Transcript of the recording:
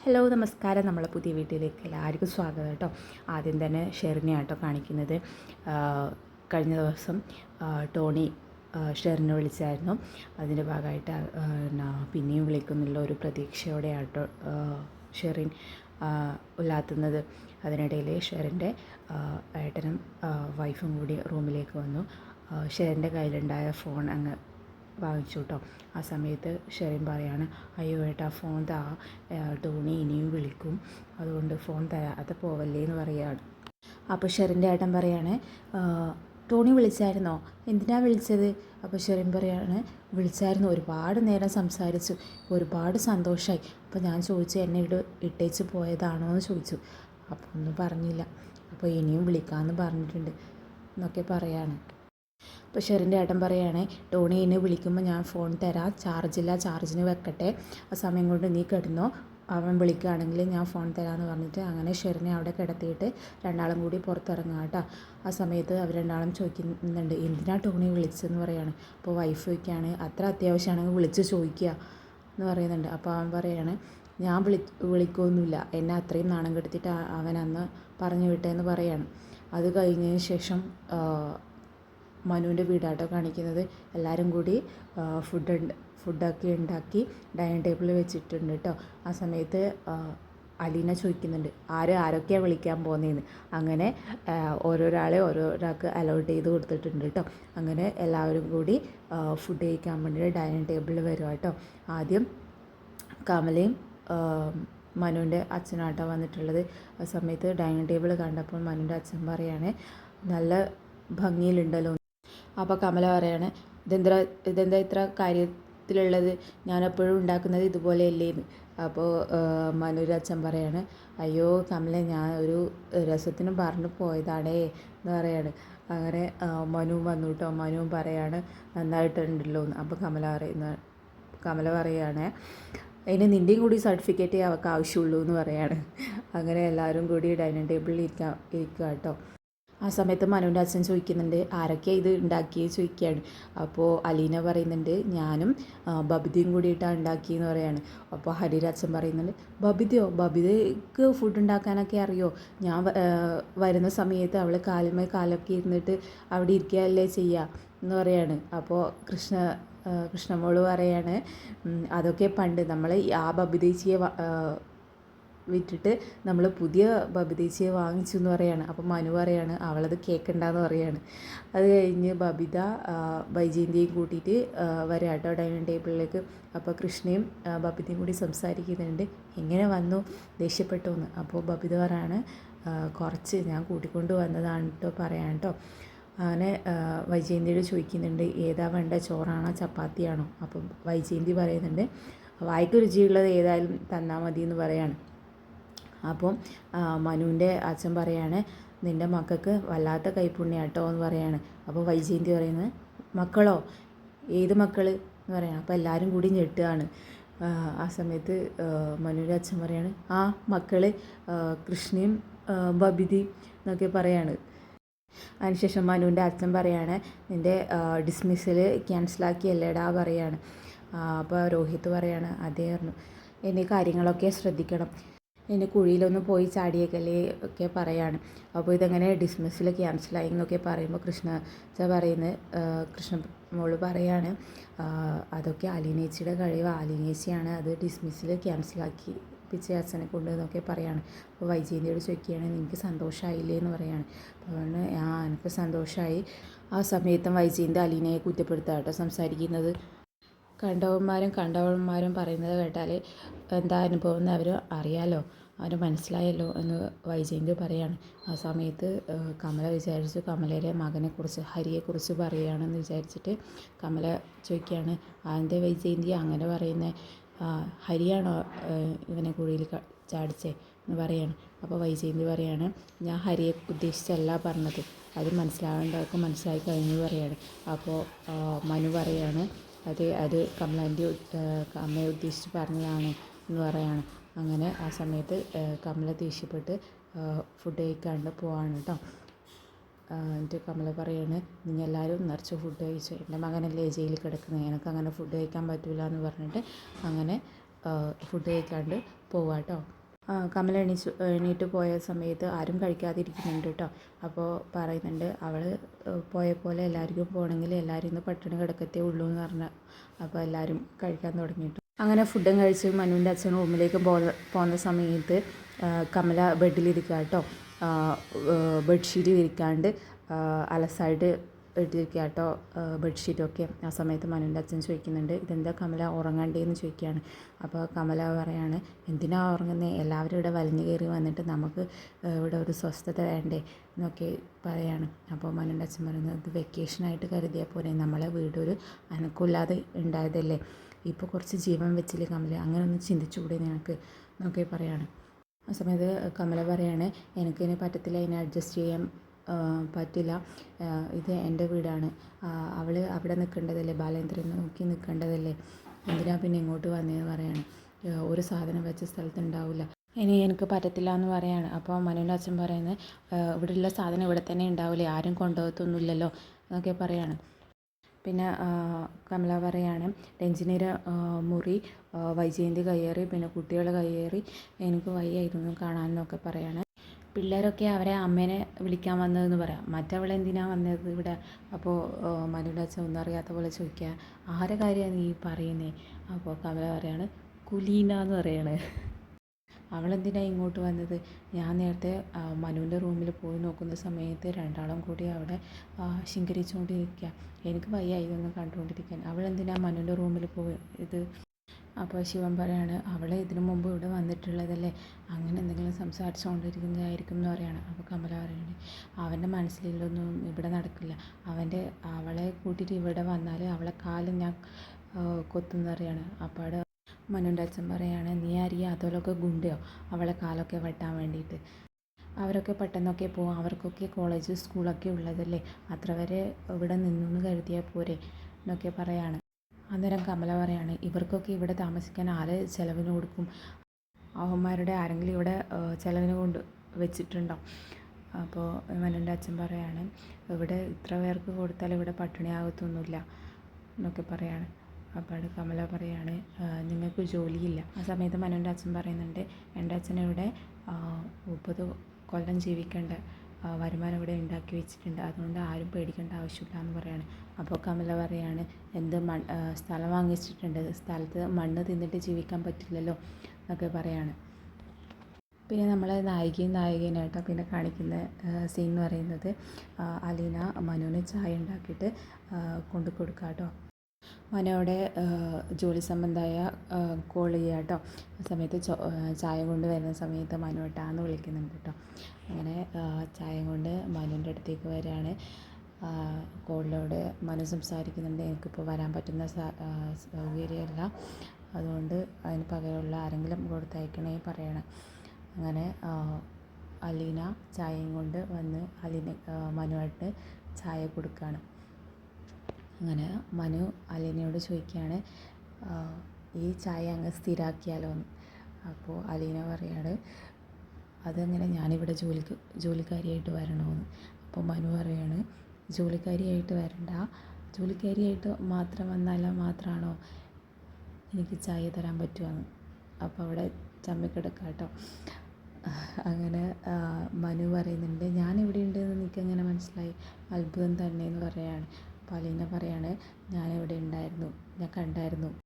Hello നമസ്കാരം. നമ്മളെ പുതിയ വീട്ടിലേക്ക് എല്ലാവർക്കും സ്വാഗതം കേട്ടോ. ആദ്യം തന്നെ ഷെറിനെയാണ് കേട്ടോ കാണിക്കുന്നത്. കഴിഞ്ഞ ദിവസം ടോണി ഷെറിനെ വിളിച്ചായിരുന്നു. അതിൻ്റെ ഭാഗമായിട്ട് പിന്നെയും വിളിക്കുന്നുള്ള ഒരു പ്രതീക്ഷയോടെയാട്ടോ ഷെറിൻ ഉലാത്തുന്നത്. അതിനിടയിൽ ഷെറിൻ്റെ ഏട്ടനും വൈഫും കൂടി റൂമിലേക്ക് വന്നു. ഷെറിൻ്റെ കയ്യിലുണ്ടായ ഫോൺ അങ്ങ് വാങ്ങിച്ചു കേട്ടോ. ആ സമയത്ത് ഷെറിൻ പറയാണ്, അയ്യോ ഏട്ടാ ഫോൺ താ, ടോണി ഇനിയും വിളിക്കും, അതുകൊണ്ട് ഫോൺ തരാതെ പോവല്ലേ എന്ന് പറയുകയാണ്. അപ്പോൾ ഷെറിൻ്റെ ഏട്ടൻ പറയാണ്, ടോണി വിളിച്ചായിരുന്നോ, എന്തിനാ വിളിച്ചത്? അപ്പോൾ ഷെറിൻ പറയാണ്, വിളിച്ചായിരുന്നു, ഒരുപാട് നേരം സംസാരിച്ചു, ഒരുപാട് സന്തോഷമായി. അപ്പോൾ ഞാൻ ചോദിച്ചു എന്നെ ഇട്ടേച്ച് പോയതാണോ എന്ന് ചോദിച്ചു. അപ്പോൾ ഒന്നും പറഞ്ഞില്ല. അപ്പോൾ ഇനിയും വിളിക്കാമെന്ന് പറഞ്ഞിട്ടുണ്ട് എന്നൊക്കെ പറയാണ്. അപ്പോൾ ഷെറിൻ്റെ ഏട്ടൻ പറയുകയാണെ, ടോണി എന്നെ വിളിക്കുമ്പോൾ ഞാൻ ഫോൺ തരാം, ചാർജില്ല, ചാർജിന് വെക്കട്ടെ, ആ സമയം കൊണ്ട് നീ കിടന്നോ, അവൻ വിളിക്കുകയാണെങ്കിൽ ഞാൻ ഫോൺ തരാമെന്ന് പറഞ്ഞിട്ട് അങ്ങനെ ഷെറിനെ അവിടെ കിടത്തിയിട്ട് രണ്ടാളും കൂടി പുറത്തിറങ്ങുക കേട്ടോ. ആ സമയത്ത് അവർ രണ്ടാളും ചോദിക്കുന്നുണ്ട്, എന്തിനാ ടോണി വിളിച്ചതെന്ന് പറയുകയാണ്. അപ്പോൾ വൈഫ് ചോദിക്കുകയാണ്, അത്ര അത്യാവശ്യമാണെങ്കിൽ വിളിച്ച് ചോദിക്കുക എന്ന് പറയുന്നുണ്ട്. അപ്പോൾ അവൻ പറയുകയാണ്, ഞാൻ വിളിക്കൊന്നുമില്ല, എന്നെ അത്രയും നാണം കെടുത്തിട്ട് അവൻ അന്ന് പറഞ്ഞു വിട്ടേന്ന് പറയുകയാണ്. അത് കഴിഞ്ഞതിന് ശേഷം മനുവിൻ്റെ വീടാട്ടോ കാണിക്കുന്നത്. എല്ലാവരും കൂടി ഫുഡൊക്കെ ഉണ്ടാക്കി ഡൈനിങ് ടേബിളിൽ വെച്ചിട്ടുണ്ട് കേട്ടോ. ആ സമയത്ത് അലീന ചോദിക്കുന്നുണ്ട്, ആരൊക്കെയാണ് വിളിക്കാൻ പോകുന്നതെന്ന്. അങ്ങനെ ഓരോരാൾക്ക് അലോട്ട് ചെയ്ത് കൊടുത്തിട്ടുണ്ട് കേട്ടോ. അങ്ങനെ എല്ലാവരും കൂടി ഫുഡ് കഴിക്കാൻ വേണ്ടിയിട്ട് ഡൈനിങ് ടേബിളിൽ വരിക കേട്ടോ. ആദ്യം കമലയും മനുവിൻ്റെ അച്ഛനാട്ടോ വന്നിട്ടുള്ളത്. ആ സമയത്ത് ഡൈനിങ് ടേബിൾ കണ്ടപ്പോൾ മനുവിൻ്റെ അച്ഛൻ പറയാണ്, നല്ല ഭംഗിയിലുണ്ടല്ലോ. അപ്പോൾ കമല പറയാണ്, ഇതെന്താ ഇത്ര കാര്യത്തിലുള്ളത്, ഞാനെപ്പോഴും ഉണ്ടാക്കുന്നത് ഇതുപോലെയല്ലേന്ന്. അപ്പോൾ മനുവിൻ്റെ അച്ഛൻ പറയാണ്, അയ്യോ കമല, ഞാൻ ഒരു രസത്തിനും പറഞ്ഞു പോയതാണേ എന്ന് പറയാണ്. അങ്ങനെ മനുവും വന്നു കേട്ടോ. മനുവും പറയാണ്, നന്നായിട്ടുണ്ടല്ലോ എന്ന്. അപ്പോൾ കമല പറയാണ്, അതിന് നിൻ്റെയും കൂടി സർട്ടിഫിക്കറ്റ് അവൾക്ക് ആവശ്യമുള്ളൂ എന്ന് പറയാണ്. അങ്ങനെ എല്ലാവരും കൂടി ഡൈനിങ് ടേബിളിൽ ഇരിക്കുക കേട്ടോ. ആ സമയത്ത് മനുവിൻ്റെ അച്ഛൻ ചോദിക്കുന്നുണ്ട്, ആരൊക്കെയാണ് ഇത് ഉണ്ടാക്കിയത് ചോദിക്കുകയാണ്. അപ്പോൾ അലീന പറയുന്നുണ്ട്, ഞാനും ബബിതയും കൂടിയിട്ടാണ് ഉണ്ടാക്കിയെന്ന് പറയാണ്. അപ്പോൾ ഹരിയുടെ അച്ഛൻ പറയുന്നുണ്ട്, ബബിതയ്ക്ക് ഫുഡ് ഉണ്ടാക്കാനൊക്കെ അറിയോ? ഞാൻ വരുന്ന സമയത്ത് അവൾ കാലൊക്കെ ഇരുന്നിട്ട് അവിടെ ഇരിക്കുകയല്ലേ ചെയ്യുക എന്ന് പറയാണ്. അപ്പോൾ കൃഷ്ണമോള് പറയാണ്, അതൊക്കെ പണ്ട് നമ്മൾ ആ ബബിതേച്ചിയെ വിറ്റിട്ട് നമ്മൾ പുതിയ ബബിതേച്ചിയെ വാങ്ങിച്ചു എന്ന് പറയാണ്. അപ്പോൾ മനു പറയാണ്, അവളത് കേൾക്കണ്ടെന്ന് പറയാണ്. അത് കഴിഞ്ഞ് ബബിത വൈജയന്തിയും കൂട്ടിയിട്ട് വരാം കേട്ടോ ഡൈനിങ് ടേബിളിലേക്ക്. അപ്പോൾ കൃഷ്ണയും ബബിതയും കൂടി സംസാരിക്കുന്നുണ്ട്, എങ്ങനെ വന്നു, ദേഷ്യപ്പെട്ടു എന്ന്. അപ്പോൾ ബബിത പറയാണ്, കുറച്ച് ഞാൻ കൂട്ടിക്കൊണ്ട് വന്നതാണ് കേട്ടോ പറയാൻ കേട്ടോ. അങ്ങനെ വൈജയന്തിയോട് ചോദിക്കുന്നുണ്ട്, ഏതാ വേണ്ട, ചോറാണോ ചപ്പാത്തിയാണോ? അപ്പം വൈജയന്തി പറയുന്നുണ്ട്, വായിക്ക് രുചിയുള്ളത് ഏതായാലും തന്നാൽ മതി എന്ന് പറയാണ്. അപ്പം മനുവിൻ്റെ അച്ഛൻ പറയാണ്, നിൻ്റെ മക്കൾക്ക് വല്ലാത്ത കൈപ്പുണ്യാട്ടോ എന്ന് പറയാണ്. അപ്പോൾ വൈജയന്തി പറയുന്നത്, മക്കളോ, ഏത് മക്കൾ എന്ന് പറയണം. അപ്പോൾ എല്ലാവരും കൂടി ഞെട്ടുകയാണ്. ആ സമയത്ത് മനുവിൻ്റെ അച്ഛൻ പറയാണ്, ആ മക്കൾ കൃഷ്ണയും ബബിതയും എന്നൊക്കെ പറയാണ്. അതിനുശേഷം മനുവിൻ്റെ അച്ഛൻ പറയാണ്, നിൻ്റെ ഡിസ്മിസ്സിൽ ക്യാൻസലാക്കിയല്ലേടാ പറയാണ്. അപ്പോൾ രോഹിത് പറയാണ്, അതേ പറഞ്ഞു, എന്നെ കാര്യങ്ങളൊക്കെ ശ്രദ്ധിക്കണം, എന്നെ കുഴിയിലൊന്നും പോയി ചാടിയേക്കല്ലേ ഒക്കെ പറയാണ്. അപ്പോൾ ഇതെങ്ങനെ ഡിസ്മിസ്സിൽ ക്യാൻസലായി എന്നൊക്കെ പറയുമ്പോൾ കൃഷ്ണ മോള് പറയാണ്, അതൊക്കെ അലീനേച്ചിയുടെ കഴിവ്, അലീനേച്ചിയാണ് അത് ഡിസ്മിസ്സിൽ ക്യാൻസലാക്കി പിച്ചെ അച്ഛനെ കൊണ്ട് എന്നൊക്കെ പറയാണ്. അപ്പോൾ വൈജയന്തിയോട് ചോദിക്കുകയാണ്, നിനക്ക് സന്തോഷമായില്ലേ എന്ന് പറയാണ്. അപ്പോൾ എനിക്ക് സന്തോഷമായി. ആ സമയത്തും വൈജയന്തി അലീനയെ കുറ്റപ്പെടുത്താട്ടോ സംസാരിക്കുന്നത്. കണ്ടവന്മാരും പറയുന്നത് കേട്ടാൽ എന്താ അനുഭവം എന്ന് അവർ അറിയാലോ, അവർ മനസ്സിലായല്ലോ എന്ന് വൈജയന്തി പറയാണ്. ആ സമയത്ത് കമല വിചാരിച്ചു കമലയുടെ മകനെക്കുറിച്ച് ഹരിയെക്കുറിച്ച് പറയുകയാണെന്ന് വിചാരിച്ചിട്ട് കമല ചോദിക്കുകയാണ്, അതിൻ്റെ വൈജയന്തി അങ്ങനെ പറയുന്നത്, ഹരിയാണോ ഇവനെ കുഴിയിൽ ചാടിച്ചേ എന്ന് പറയാണ്. അപ്പോൾ വൈജയന്തി പറയാണ്, ഞാൻ ഹരിയെ ഉദ്ദേശിച്ചല്ല പറഞ്ഞത്, അത് മനസ്സിലാവേണ്ടവർക്ക് മനസ്സിലായി കഴിഞ്ഞു പറയാണ്. അപ്പോൾ മനു പറയാണ്, അത് അമ്മയെ ഉദ്ദേശിച്ച് പറഞ്ഞതാണ് എന്ന് പറയാണ്. അങ്ങനെ ആ സമയത്ത് കമല ദേഷ്യപ്പെട്ട് ഫുഡ് കഴിക്കാണ്ട് പോവാണ് കേട്ടോ. എന്നിട്ട് കമല പറയാണ്, നിങ്ങൾ എല്ലാവരും നിറച്ച് ഫുഡ് കഴിച്ചു, എൻ്റെ മകനല്ലേ ജയിലിൽ കിടക്കുന്നത്, എനിക്കങ്ങനെ ഫുഡ് കഴിക്കാൻ പറ്റില്ല എന്ന് പറഞ്ഞിട്ട് അങ്ങനെ ഫുഡ് കഴിക്കാണ്ട് പോവുക കേട്ടോ. കമല എണീറ്റ് പോയ സമയത്ത് ആരും കഴിക്കാതിരിക്കുന്നുണ്ട് കേട്ടോ. അപ്പോൾ പറയുന്നുണ്ട് അവൾ പോയ പോലെ എല്ലാവർക്കും പോകണമെങ്കിൽ എല്ലാവരും ഇന്ന് പട്ടിണി കിടക്കത്തേ ഉള്ളൂ എന്ന് പറഞ്ഞാൽ അപ്പോൾ എല്ലാവരും കഴിക്കാൻ തുടങ്ങിയിട്ടു. അങ്ങനെ ഫുഡും കഴിച്ച് മനുവിൻ്റെ അച്ഛൻ റൂമിലേക്ക് പോകുന്ന സമയത്ത് കമല ബെഡിലിരിക്കുക കേട്ടോ. ബെഡ്ഷീറ്റ് വിരിക്കാണ്ട് അലസായിട്ട് ഇട്ടിരിക്കുക കേട്ടോ ബെഡ്ഷീറ്റൊക്കെ. ആ സമയത്ത് മനുവിൻ്റെ അച്ഛൻ ചോദിക്കുന്നുണ്ട്, ഇതെന്താ കമല ഉറങ്ങണ്ടേന്ന് ചോദിക്കുകയാണ്. അപ്പോൾ കമല പറയാണ്, എന്തിനാ ഉറങ്ങുന്നത്, എല്ലാവരും ഇവിടെ വലിഞ്ഞു കയറി വന്നിട്ട് നമുക്ക് ഇവിടെ ഒരു സ്വസ്ഥത വേണ്ടേ എന്നൊക്കെ പറയാണ്. അപ്പോൾ മനുവിൻ്റെ അച്ഛൻ പറയുന്നത്, ഇത് വെക്കേഷനായിട്ട് കരുതിയാൽ പോരെ, നമ്മളെ വീടൊരു അനക്കമില്ലാതെ ഉണ്ടായതല്ലേ, ഇപ്പോൾ കുറച്ച് ജീവൻ വെച്ചില്ലേ കമല, അങ്ങനെ ഒന്ന് ചിന്തിച്ചുകൂടെ നിനക്ക് എന്നൊക്കെ പറയാണ്. ആ സമയത്ത് കമല പറയാണ്, എനിക്കിതിനെ പറ്റത്തില്ല, ഇതിനെ അഡ്ജസ്റ്റ് ചെയ്യാൻ പറ്റില്ല, ഇത് എൻ്റെ വീടാണ്, അവൾ അവിടെ നിൽക്കേണ്ടതല്ലേ, ബാലേന്ദ്രൻ നോക്കി നിൽക്കേണ്ടതല്ലേ, എന്തിനാ പിന്നെ ഇങ്ങോട്ട് വന്നതെന്ന് പറയാണ്. ഒരു സാധനം വെച്ച സ്ഥലത്ത് ഉണ്ടാവില്ല, ഇനി എനിക്ക് പറ്റത്തില്ല എന്ന് പറയാണ്. അപ്പോൾ മനുവിൻ്റെ അച്ഛൻ പറയുന്നത്, ഇവിടെയുള്ള സാധനം ഇവിടെ തന്നെ ഉണ്ടാവില്ലേ, ആരും കൊണ്ടുപോകത്തൊന്നുമില്ലല്ലോ എന്നൊക്കെ പറയാണ്. പിന്നെ കമല പറയാണ്, രഞ്ജിനിയുടെ മുറി വൈജയന്തി കയ്യേറി, പിന്നെ കുട്ടികൾ കയ്യേറി, എനിക്ക് വയ്യായിരുന്നു കാണാനെന്നൊക്കെ പറയാണ്. പിള്ളേരൊക്കെ അവരെ അമ്മേനെ വിളിക്കാൻ വന്നതെന്ന് പറയാം, മറ്റവളെന്തിനാണ് വന്നത് ഇവിടെ. അപ്പോൾ മനുവിൻ്റെ അച്ഛൻ ഒന്നും അറിയാത്ത പോലെ ചോദിക്കുക, ആരെ കാര്യമാണ് നീ പറയുന്നത്. അപ്പോൾ കമല പറയാണ്, കുലീന എന്ന് പറയാണ്. അവളെന്തിനാണ് ഇങ്ങോട്ട് വന്നത്, ഞാൻ നേരത്തെ മനുവിൻ്റെ റൂമിൽ പോയി നോക്കുന്ന സമയത്ത് രണ്ടാളും കൂടി അവിടെ ശൃംഗരിച്ചുകൊണ്ടിരിക്കുക, എനിക്ക് വയ്യ ഇതൊന്നും കണ്ടുകൊണ്ടിരിക്കാൻ, അവളെന്തിനാണ് മനുവിൻ്റെ റൂമിൽ പോയത്. അപ്പോൾ ശിവൻ പറയാണ്, അവൾ ഇതിനു മുമ്പ് ഇവിടെ വന്നിട്ടുള്ളതല്ലേ, അങ്ങനെ എന്തെങ്കിലും സംസാരിച്ചുകൊണ്ടിരിക്കുന്നതായിരിക്കും എന്ന് പറയാണ്. അപ്പോൾ കമല പറയുന്നത്, അവൻ്റെ മനസ്സിലുള്ളതൊന്നും ഇവിടെ നടക്കില്ല, അവളെ കൂട്ടിയിട്ട് ഇവിടെ വന്നാൽ അവളെ കാലം ഞാൻ കൊത്തുമെന്ന് പറയാണ്. അപ്പോൾ മനുവിൻ്റെ അച്ഛൻ പറയാണ്, നീ ആരെയും അതിലൊക്കെ ഗുണ്ടയോ അവളെ കാലൊക്കെ വെട്ടാൻ വേണ്ടിയിട്ട്, അവരൊക്കെ പെട്ടെന്നൊക്കെ പോകും, അവർക്കൊക്കെ കോളേജ് സ്കൂളൊക്കെ ഉള്ളതല്ലേ, അത്ര വരെ ഇവിടെ നിന്നു കരുതിയാൽ പോരെ എന്നൊക്കെ പറയാണ്. അന്നേരം കമല പറയാണ്, ഇവർക്കൊക്കെ ഇവിടെ താമസിക്കാൻ ആര് ചിലവിന് കൊടുക്കും, അവന്മാരുടെ ആരെങ്കിലും ഇവിടെ ചിലവിന് കൊണ്ട് വെച്ചിട്ടുണ്ടോ. അപ്പോൾ മനുവിൻ്റെ അച്ഛൻ പറയാണ്, ഇവിടെ ഇത്ര പേർക്ക് കൊടുത്താൽ ഇവിടെ പട്ടിണിയാകത്തൊന്നുമില്ല എന്നൊക്കെ പറയാണ്. അപ്പോൾ കമല പറയാണ്, നിങ്ങൾക്ക് ജോലിയില്ല. ആ സമയത്ത് മനുവിൻ്റെ അച്ഛൻ പറയുന്നുണ്ട്, എൻ്റെ അച്ഛനിവിടെ 30 കൊല്ലം ജീവിക്കേണ്ട വരുമാനം ഇവിടെ ഉണ്ടാക്കി വെച്ചിട്ടുണ്ട്, അതുകൊണ്ട് ആരും പേടിക്കേണ്ട ആവശ്യമില്ല എന്ന് പറയാണ്. അപ്പോൾ കമല പറയാണ്, സ്ഥലം വാങ്ങിച്ചിട്ടുണ്ട്, സ്ഥലത്ത് മണ്ണ് തിന്നിട്ട് ജീവിക്കാൻ പറ്റില്ലല്ലോ എന്നൊക്കെ പറയാണ്. പിന്നെ നമ്മൾ നായികനായിട്ടോ പിന്നെ കാണിക്കുന്ന സീൻ എന്ന് പറയുന്നത്, അലീന മനുവിന് ചായ ഉണ്ടാക്കിയിട്ട് കൊണ്ടു കൊടുക്കുക കേട്ടോ. മനോടെ ജോലി സംബന്ധമായ കോൾ ചെയ്യുക കേട്ടോ. ആ സമയത്ത് ചായ കൊണ്ട് വരുന്ന സമയത്ത് മനുവേട്ടാന്ന് വിളിക്കുന്നുണ്ട് കേട്ടോ. അങ്ങനെ ചായ കൊണ്ട് മനുവിൻ്റെ അടുത്തേക്ക് വരികയാണ്. കോളിലൂടെ മനു സംസാരിക്കുന്നുണ്ട്, എനിക്കിപ്പോൾ വരാൻ പറ്റുന്ന സൗകര്യമല്ല, അതുകൊണ്ട് അതിന് പകരമുള്ള ആരെങ്കിലും കൊടുത്തയക്കണേ പറയണം. അങ്ങനെ അലീന ചായയും കൊണ്ട് വന്ന് മനുവായിട്ട് ചായ കൊടുക്കുകയാണ്. അങ്ങനെ മനു അലീനയോട് ചോദിക്കുകയാണ്, ഈ ചായ അങ്ങ് സ്ഥിരാക്കിയാലോ എന്ന്. അപ്പോൾ അലീന പറയാണ്, അതങ്ങനെ ഞാനിവിടെ ജോലിക്കാരിയായിട്ട് വരണമെന്ന്. അപ്പോൾ മനു പറയാണ്, ജോലിക്കാരിയായിട്ട് വരണ്ട, ജോലിക്കാരിയായിട്ട് മാത്രം വന്നാൽ മാത്രമാണോ എനിക്ക് ചായ തരാൻ പറ്റുമെന്ന്. അപ്പോൾ അവിടെ ചമ്മിക്കിടക്കുക കേട്ടോ. അങ്ങനെ മനു പറയുന്നുണ്ട്, ഞാനിവിടെ ഉണ്ടെന്ന് എനിക്കെങ്ങനെ മനസ്സിലായി, അത്ഭുതം തന്നെ എന്ന് പറയാണ്. അപ്പോൾ അലീന പറയാണ്, ഞാനിവിടെ ഉണ്ടായിരുന്നു, ഞാൻ കണ്ടായിരുന്നു.